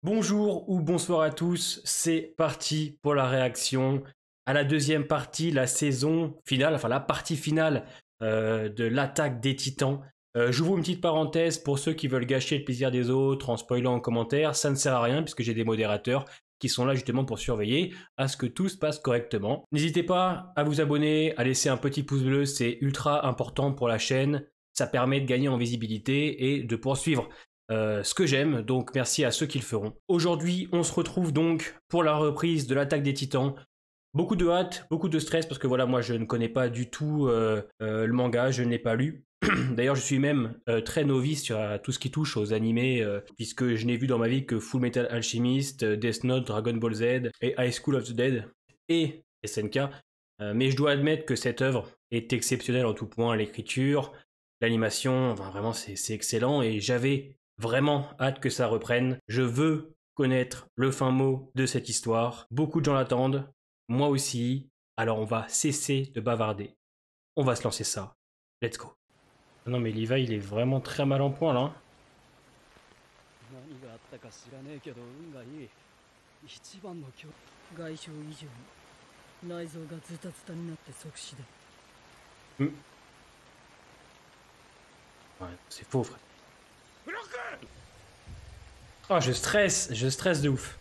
Bonjour ou bonsoir à tous, c'est parti pour la réaction à la deuxième partie, la saison finale, enfin la partie finale de l'attaque des titans. J'ouvre une petite parenthèse pour ceux qui veulent gâcher le plaisir des autres en spoilant en commentaire, ça ne sert à rien puisque j'ai des modérateurs qui sont là justement pour surveiller à ce que tout se passe correctement. N'hésitez pas à vous abonner, à laisser un petit pouce bleu, c'est ultra important pour la chaîne, ça permet de gagner en visibilité et de poursuivre ce que j'aime, donc merci à ceux qui le feront. Aujourd'hui, on se retrouve donc pour la reprise de l'attaque des titans. Beaucoup de hâte, beaucoup de stress, parce que voilà, moi je ne connais pas du tout le manga, je ne l'ai pas lu. D'ailleurs, je suis même très novice sur tout ce qui touche aux animés, puisque je n'ai vu dans ma vie que Full Metal Alchemist, Death Note, Dragon Ball Z et High School of the Dead et SNK. Mais je dois admettre que cette œuvre est exceptionnelle en tout point, l'écriture, l'animation, enfin, vraiment c'est excellent et j'avais vraiment hâte que ça reprenne. Je veux connaître le fin mot de cette histoire. Beaucoup de gens l'attendent, moi aussi. Alors on va cesser de bavarder. On va se lancer ça. Let's go. Non mais Levi il est vraiment très mal en point là. Ouais, c'est faux frère. Oh, je stresse de ouf.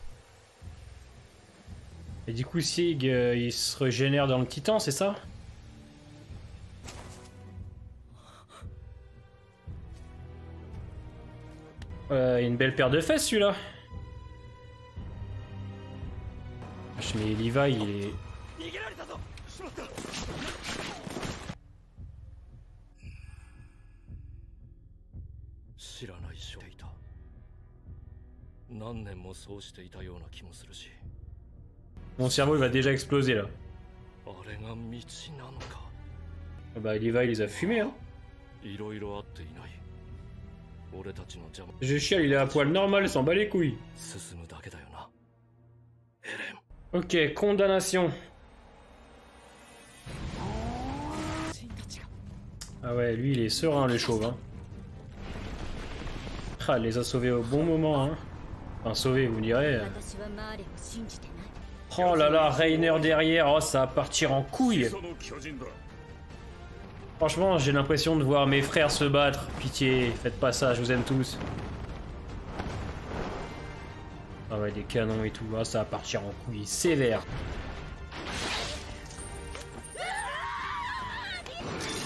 Et du coup, Sig, il se régénère dans le titan, c'est ça? Une belle paire de fesses, celui-là. Mais Levi, il est... Mon cerveau il va déjà exploser là. Oh bah Levi il les a fumés hein. Je chiale, il est à poil normal, il s'en bat les couilles. Ok, condamnation. Ah ouais, lui il est serein le chauve hein. Ah, il les a sauvés au bon moment hein. Enfin sauvés vous me direz. Oh là là, Reiner derrière, oh ça va partir en couille. Franchement, j'ai l'impression de voir mes frères se battre. Pitié, faites pas ça, je vous aime tous. Ah ouais, des canons et tout, oh, ça va partir en couille, sévère.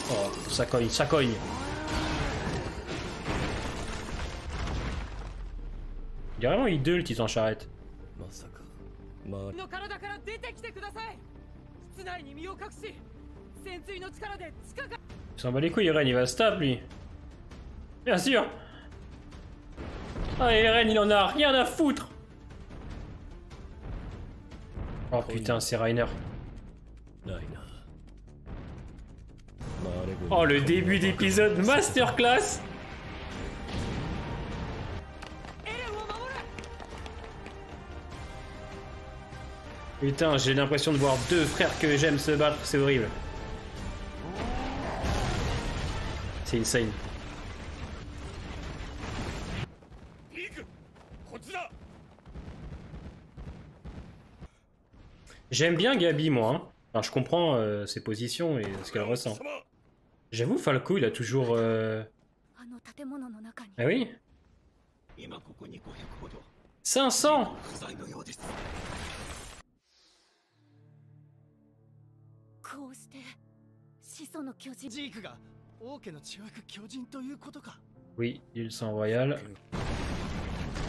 Oh, ça cogne, ça cogne. Il est vraiment hideux le titan charrette. Il s'en bat les couilles, Eren, il va se taper lui. Bien sûr. Ah, Eren, il en a rien à foutre. Oh putain, c'est Reiner. Oh, le début d'épisode masterclass. Putain, j'ai l'impression de voir deux frères que j'aime se battre, c'est horrible. C'est insane. J'aime bien Gabi, moi. Hein. Enfin, je comprends ses positions et ce qu'elle ressent. J'avoue, Falco, il a toujours... Ah oui 500. Oui, il sang royal.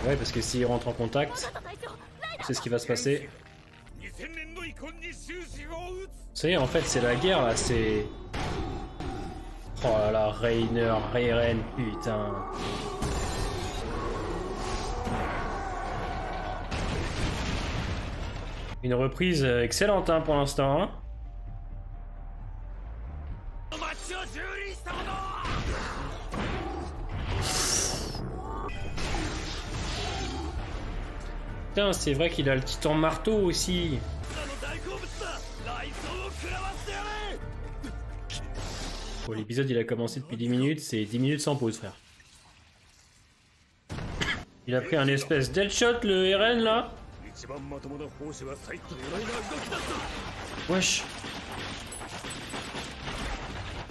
Ouais, parce que s'il rentre en contact, c'est ce qui va se passer. Ça y est, en fait, c'est la guerre, là, c'est... Oh là là, Reiner, Eren, putain. Une reprise excellente, hein, pour l'instant, hein. Putain, c'est vrai qu'il a le titan marteau aussi. Bon, l'épisode il a commencé depuis 10 minutes, c'est 10 minutes sans pause, frère. Il a pris un espèce d'headshot, le Eren, là. Wesh.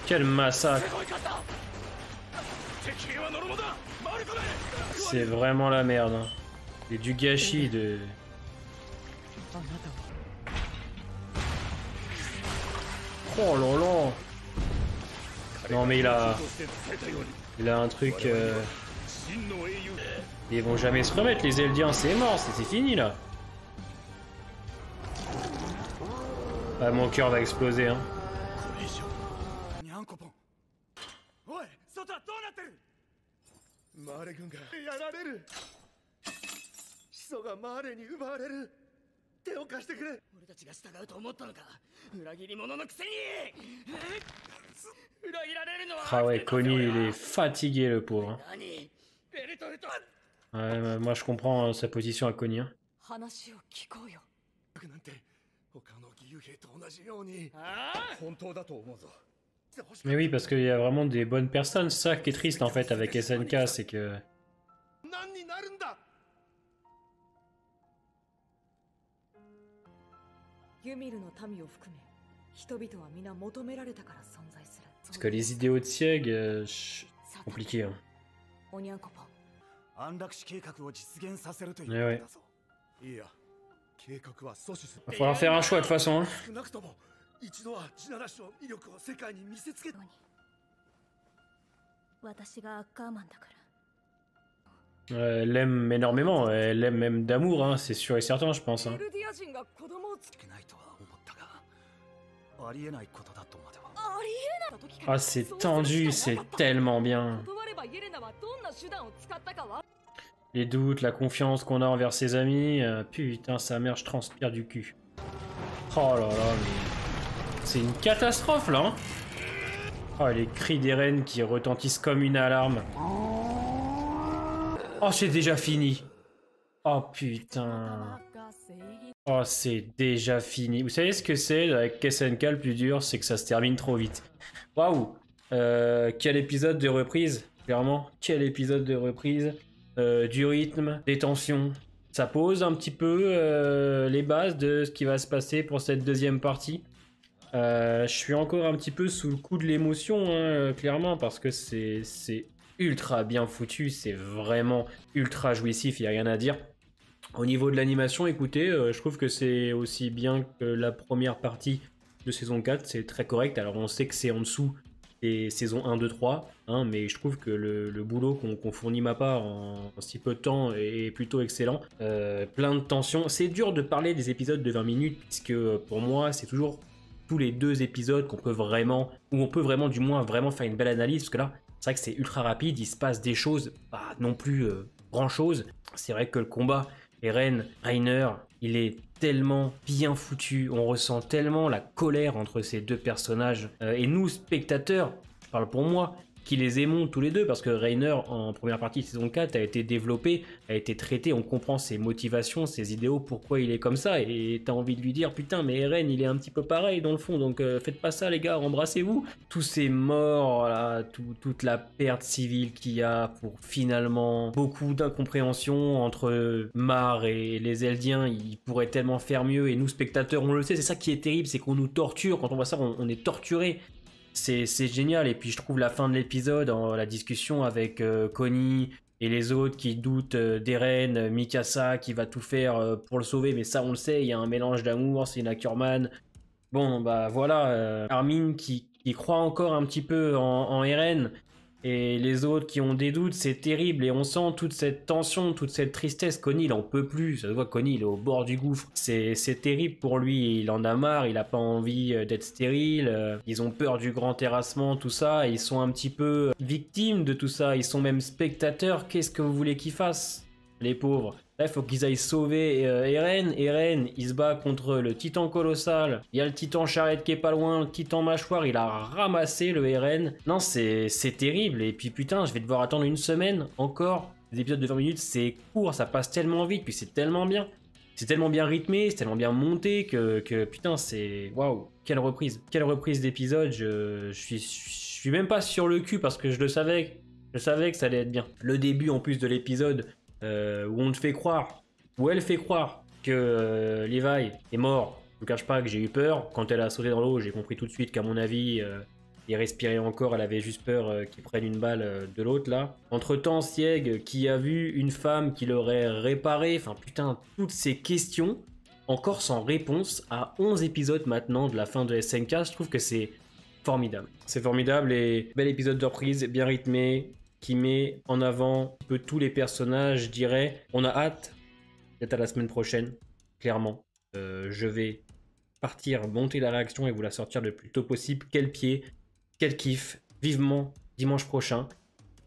Quel massacre. C'est vraiment la merde. Hein. C'est du gâchis de... Oh là là. Non mais il a un truc... Ils vont jamais se remettre, les Eldiens, c'est mort, c'est fini là. Ah, mon cœur va exploser, hein. Ah ouais, Connie, il est fatigué le pauvre. Hein. Ouais, moi je comprends sa position à Connie. Hein. Mais oui, parce qu'il y a vraiment des bonnes personnes. C'est ça qui est triste en fait avec SNK, c'est que... Parce que les idéaux de Sieg, c'est compliqué. Hein. Mais ouais. Va falloir faire un choix de toute façon. Hein. Elle l'aime énormément, elle l'aime même d'amour, hein, c'est sûr et certain, je pense. Hein. Ah, c'est tendu, c'est tellement bien. Les doutes, la confiance qu'on a envers ses amis, putain, sa mère, je transpire du cul. Oh là là, mais... c'est une catastrophe, là. Hein. Oh, les cris d'Eren qui retentissent comme une alarme. Oh, c'est déjà fini. Oh, putain. Oh, c'est déjà fini. Vous savez ce que c'est avec SNK le plus dur? C'est que ça se termine trop vite. Waouh. Quel épisode de reprise, clairement. Quel épisode de reprise. Du rythme, des tensions. Ça pose un petit peu les bases de ce qui va se passer pour cette deuxième partie. Je suis encore un petit peu sous le coup de l'émotion, hein, clairement, parce que c'est ultra bien foutu, c'est vraiment ultra jouissif, il n'y a rien à dire. Au niveau de l'animation, écoutez, je trouve que c'est aussi bien que la première partie de saison 4, c'est très correct. Alors on sait que c'est en dessous des saisons 1, 2, 3, hein, mais je trouve que le boulot qu'on fournit ma part en si peu de temps est plutôt excellent. Plein de tensions. C'est dur de parler des épisodes de 20 minutes, puisque pour moi, c'est toujours tous les 2 épisodes qu'on peut vraiment, ou on peut vraiment du moins vraiment faire une belle analyse, parce que là, c'est vrai que c'est ultra rapide, il se passe des choses, pas non plus grand chose. C'est vrai que le combat Eren, Reiner, il est tellement bien foutu, on ressent tellement la colère entre ces deux personnages. Et nous, spectateurs, je parle pour moi, qui les aimons tous les deux, parce que Reiner, en première partie de saison 4, a été développé, a été traité, on comprend ses motivations, ses idéaux, pourquoi il est comme ça, et t'as envie de lui dire, putain, mais Eren, il est un petit peu pareil dans le fond, donc faites pas ça les gars, embrassez-vous. Tous ces morts, là, toute la perte civile qu'il y a pour finalement beaucoup d'incompréhension entre Mar et les Eldiens, ils pourraient tellement faire mieux, et nous, spectateurs, on le sait, c'est ça qui est terrible, c'est qu'on nous torture, quand on voit ça, on est torturé. C'est génial, et puis je trouve la fin de l'épisode, la discussion avec Connie et les autres qui doutent d'Eren, Mikasa qui va tout faire pour le sauver, mais ça on le sait, il y a un mélange d'amour, c'est une Ackerman. Bon bah voilà, Armin qui croit encore un petit peu en Eren, et les autres qui ont des doutes, c'est terrible, et on sent toute cette tension, toute cette tristesse. Connie, il en peut plus, ça se voit, Connie, il est au bord du gouffre. C'est terrible pour lui, il en a marre, il a pas envie d'être stérile, ils ont peur du grand terrassement, tout ça, ils sont un petit peu victimes de tout ça, ils sont même spectateurs, qu'est-ce que vous voulez qu'ils fassent, les pauvres? Là, il faut qu'ils aillent sauver Eren. Eren, il se bat contre le titan colossal. Il y a le titan charrette qui est pas loin, le titan mâchoire, il a ramassé le Eren. Non, c'est terrible. Et puis putain, je vais devoir attendre une semaine encore. Les épisodes de 20 minutes, c'est court, ça passe tellement vite, puis c'est tellement bien. C'est tellement bien rythmé, c'est tellement bien monté que putain, c'est... Waouh, quelle reprise. Quelle reprise d'épisode. Je suis même pas sur le cul parce que je le savais. Je savais que ça allait être bien. Le début en plus de l'épisode... où on te fait croire, où elle fait croire que Levi est mort. Je ne cache pas que j'ai eu peur. Quand elle a sauté dans l'eau, j'ai compris tout de suite qu'à mon avis, il respirait encore. Elle avait juste peur qu'il prenne une balle de l'autre là. Entre-temps, Sieg, qui a vu une femme qui l'aurait réparé. Enfin putain, toutes ces questions, encore sans réponse, à 11 épisodes maintenant de la fin de SNK, je trouve que c'est formidable. C'est formidable et bel épisode de reprise, bien rythmé, qui met en avant un peu tous les personnages, je dirais. On a hâte d'être à la semaine prochaine, clairement. Je vais partir, monter la réaction et vous la sortir le plus tôt possible. Quel pied, quel kiff, vivement dimanche prochain.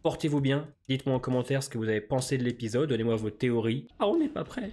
Portez-vous bien, dites-moi en commentaire ce que vous avez pensé de l'épisode, donnez-moi vos théories. Ah, on n'est pas prêt.